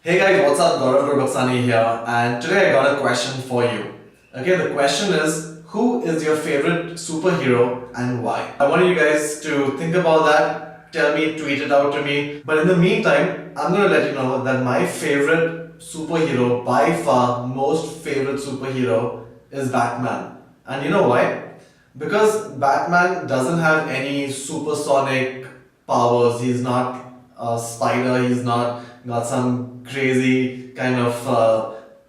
Hey guys, what's up? Gaurav Gurbaksani here, and today I got a question for you. Okay, the question is, who is your favorite superhero and why? I want you guys to think about that, tell me, tweet it out to me. But in the meantime, I'm gonna let you know that my favorite superhero, by far most favorite superhero, is Batman. And you know why? Because Batman doesn't have any supersonic powers. He's not a spider. He's not got some crazy kind of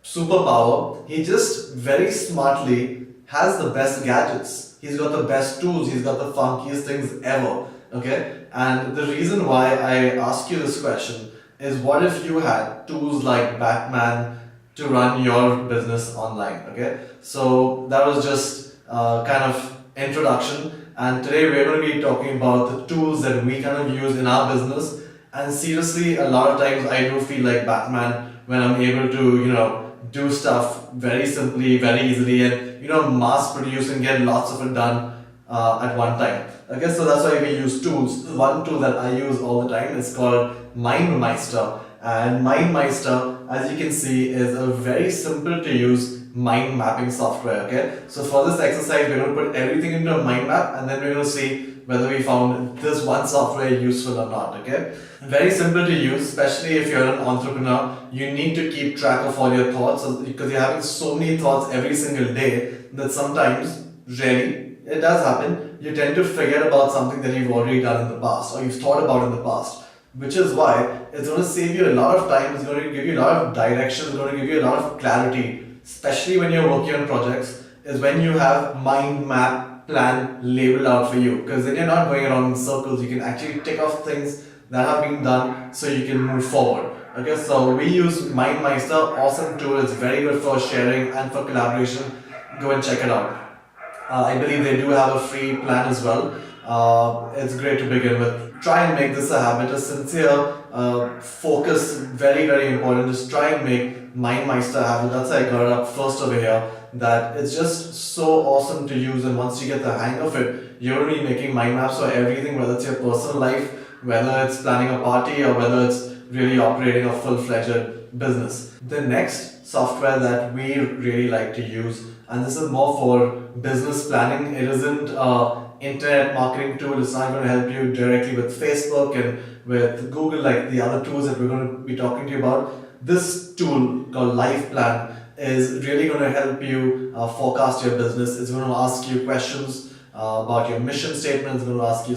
superpower. He just very smartly has the best gadgets. He's got the best tools. He's got the funkiest things ever. Okay? And the reason why I ask you this question is, what if you had tools like Batman to run your business online? Okay? So that was just kind of introduction, and today we're going to be talking about the tools that we kind of use in our business. And seriously, a lot of times I do feel like Batman when I'm able to do stuff very simply, very easily, and mass produce and get lots of it done at one time. Okay, so that's why we use tools. One tool that I use all the time is called Mindmeister, and Mindmeister, as you can see, is a very simple to use mind mapping software. Okay, so for this exercise we're going to put everything into a mind map, and then we're going to see whether we found this one software useful or not. Okay, very simple to use, especially if you're an entrepreneur. You need to keep track of all your thoughts, because you're having so many thoughts every single day that sometimes, really, it does happen, you tend to forget about something that you've already done in the past or you've thought about in the past. Which is why it's going to save you a lot of time, it's going to give you a lot of direction, it's going to give you a lot of clarity, especially when you're working on projects, is when you have mind map plan labeled out for you, because then you're not going around in circles. You can actually tick off things that have been done so you can move forward. Okay, so we use Mindmeister, awesome tool. It's very good for sharing and for collaboration. Go and check it out. I believe they do have a free plan as well. It's great to begin with. Try and make this a habit, a sincere focus, very, very important. Just try and make Mindmeister a habit. That's why I got it up first over here. That it's just so awesome to use, and once you get the hang of it, you're going to be making mind maps for everything, whether it's your personal life, whether it's planning a party, or whether it's really operating a full-fledged business. The next software that we really like to use, and this is more for business planning, it isn't internet marketing tool. It's not going to help you directly with Facebook and with Google like the other tools that we're going to be talking to you about. This tool called Lifeplan is really going to help you forecast your business. It's going to ask you questions about your mission statement. It's going to ask you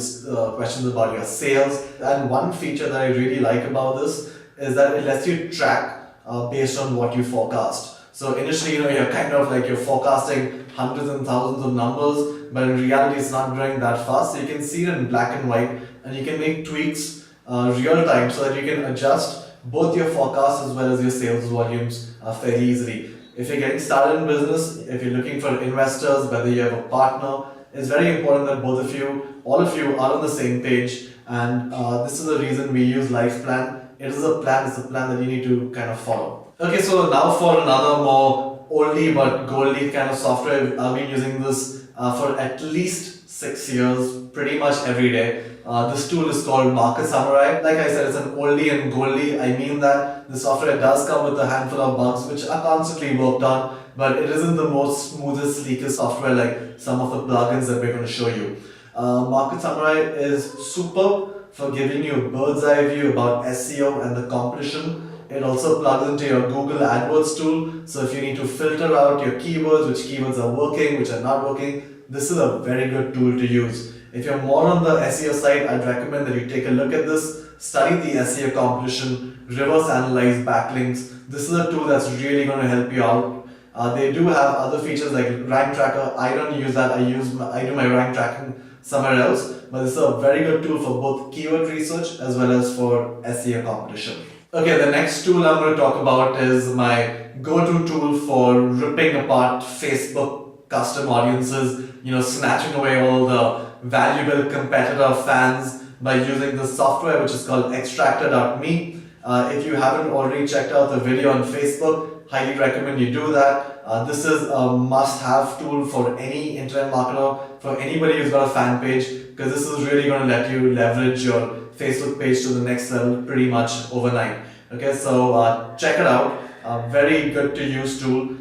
questions about your sales. And one feature that I really like about this is that it lets you track based on what you forecast. So initially, you're kind of like you're forecasting hundreds and thousands of numbers, but in reality, it's not growing that fast. So you can see it in black and white, and you can make tweaks real time so that you can adjust both your forecast as well as your sales volumes fairly easily. If you're getting started in business, if you're looking for investors, whether you have a partner, it's very important that both of you, all of you, are on the same page. And this is the reason we use Lifeplan. It is a plan. It's a plan that you need to kind of follow. Okay, so now for another more oldie but goldie kind of software. I've been using this for at least 6 years, pretty much every day. This tool is called Market Samurai. Like I said, it's an oldie and goldie. I mean that the software does come with a handful of bugs which are constantly worked on, but it isn't the most smoothest, sleekest software like some of the plugins that we're going to show you. Market Samurai is superb for giving you a bird's eye view about SEO and the competition. It also plugs into your Google AdWords tool. So if you need to filter out your keywords, which keywords are working, which are not working, this is a very good tool to use. If you're more on the SEO side, I'd recommend that you take a look at this, study the SEO competition, reverse analyze backlinks. This is a tool that's really going to help you out. They do have other features like rank tracker. I don't use that. I do my rank tracking somewhere else. But this is a very good tool for both keyword research as well as for SEO competition. Okay, the next tool I'm going to talk about is my go-to tool for ripping apart Facebook custom audiences, snatching away all the valuable competitor fans by using this software which is called extractor.me. If you haven't already checked out the video on Facebook, highly recommend you do that. This is a must-have tool for any internet marketer, for anybody who's got a fan page, because this is really going to let you leverage your Facebook page to the next level pretty much overnight. Okay, so check it out. Very good to use tool,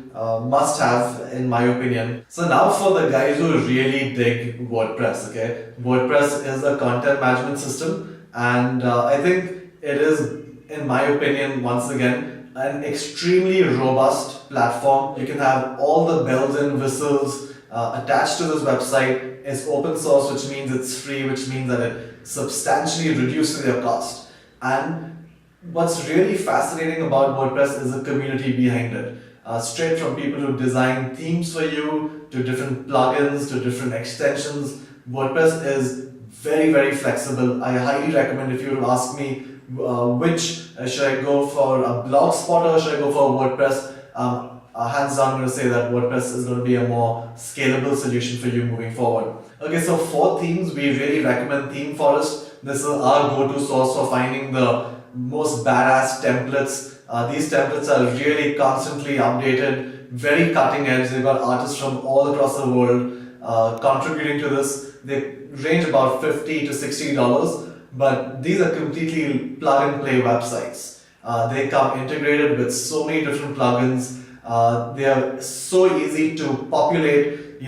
must have in my opinion. So now for the guys who really dig WordPress. Okay, WordPress is a content management system, and I think it is, in my opinion, once again, an extremely robust platform. You can have all the bells and whistles attached to this website. It's open source, which means it's free, which means that it substantially reduces your cost. And what's really fascinating about WordPress is the community behind it. Straight from people who design themes for you, to different plugins, to different extensions. WordPress is very, very flexible. I highly recommend, if you were to ask me which should I go for, a Blogspot or should I go for WordPress, hands down I'm going to say that WordPress is going to be a more scalable solution for you moving forward. Okay, so for themes, we really recommend Theme Forest. This is our go-to source for finding the most badass templates. These templates are really constantly updated, very cutting edge. They've got artists from all across the world contributing to this. They range about $50 to $60, but these are completely plug and play websites. They come integrated with so many different plugins. They are so easy to populate.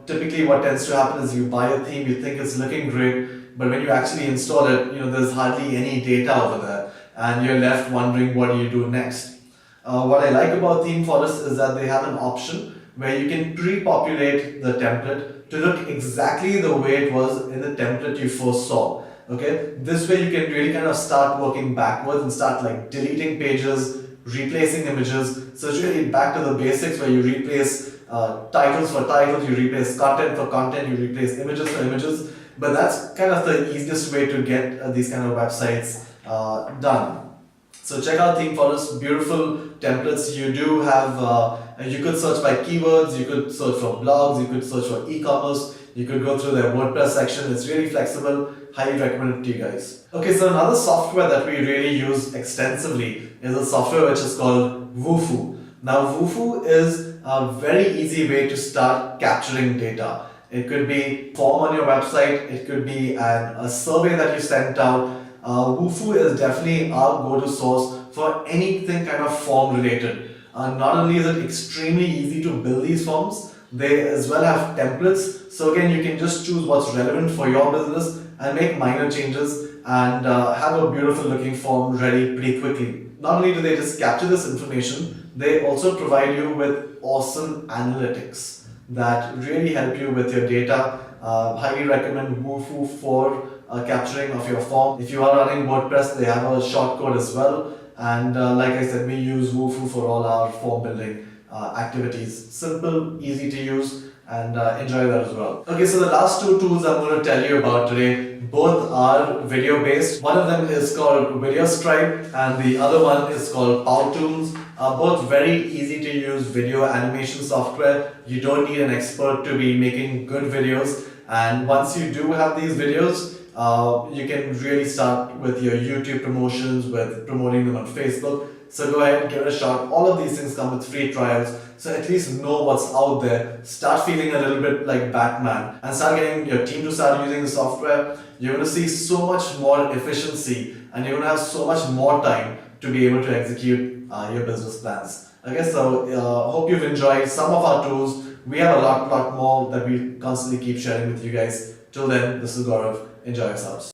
Typically what tends to happen is you buy a theme, you think it's looking great, but when you actually install it, there's hardly any data over there, and you're left wondering what do you do next. What I like about Theme Forest is that they have an option where you can pre-populate the template to look exactly the way it was in the template you first saw. Okay, this way you can really kind of start working backwards and start like deleting pages, replacing images. So it's really back to the basics where you replace titles for titles, you replace content for content, you replace images for images. But that's kind of the easiest way to get these kind of websites done. So check out Theme Forest, beautiful templates. You do have, you could search by keywords, you could search for blogs, you could search for e-commerce, you could go through their WordPress section. It's really flexible. Highly recommend it to you guys. Okay, so another software that we really use extensively is a software which is called Wufoo. Now Wufoo is a very easy way to start capturing data. It could be a form on your website, it could be a survey that you sent out. Wufoo is definitely our go-to source for anything kind of form related. Not only is it extremely easy to build these forms, they as well have templates. So again, you can just choose what's relevant for your business and make minor changes and have a beautiful looking form ready pretty quickly. Not only do they just capture this information, they also provide you with awesome analytics that really help you with your data. Highly recommend Wufoo for capturing of your form. If you are running WordPress, they have a shortcode as well. And like I said, we use Wufoo for all our form building activities. Simple, easy to use, and enjoy that as well. Okay, so the last two tools I'm going to tell you about today, both are video based. One of them is called MillionStripe and the other one is called Powtoons. Both very easy to use video animation software. You don't need an expert to be making good videos, and once you do have these videos, you can really start with your YouTube promotions, with promoting them on Facebook. So go ahead and give it a shot. All of these things come with free trials, so at least know what's out there. Start feeling a little bit like Batman and start getting your team to start using the software. You're going to see so much more efficiency and you're going to have so much more time to be able to execute your business plans. Okay, so hope you've enjoyed some of our tools. We have a lot more that we constantly keep sharing with you guys. Till then, this is Gaurav. Enjoy yourselves.